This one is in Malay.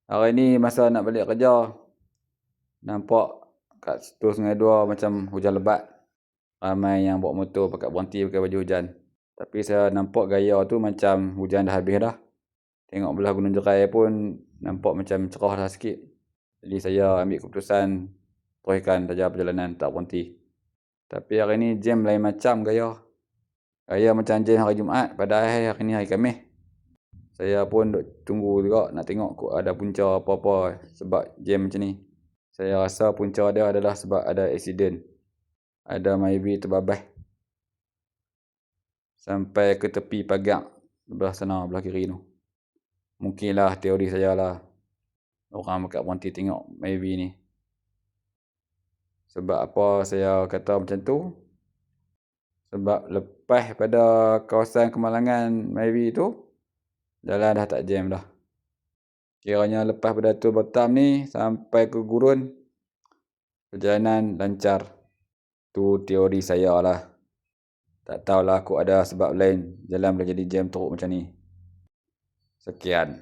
Hari ni masa nak balik kerja, nampak kat situ Sungai Dua macam hujan lebat. Ramai yang bawa motor pakai berhenti pakai baju hujan. Tapi saya nampak gaya tu macam hujan dah habis dah. Tengok belah Gunung Jerai pun nampak macam cerah dah sikit. Jadi saya ambil keputusan teruskan saja perjalanan, tak berhenti. Tapi hari ni jam lain macam gaya. Gaya macam jam hari Jumaat, padahal hari ni hari Khamis. Saya pun duk tunggu juga nak tengok ada punca apa-apa sebab jam macam ni. Saya rasa punca dia adalah sebab ada aksiden. Ada maybe terbabas sampai ke tepi pagar sebelah sana, belah kiri tu. Mungkinlah teori saya lah. Orang dekat berhenti tengok maybe ni. Sebab apa saya kata macam tu? Sebab lepas pada kawasan Kemalangan maybe tu, jalan dah tak jam dah. Kiranya lepas pada tu Batam ni sampai ke Gurun, perjalanan lancar. Tu teori saya lah. Tak tahulah aku ada sebab lain jalan boleh jadi jam teruk macam ni. Sekian.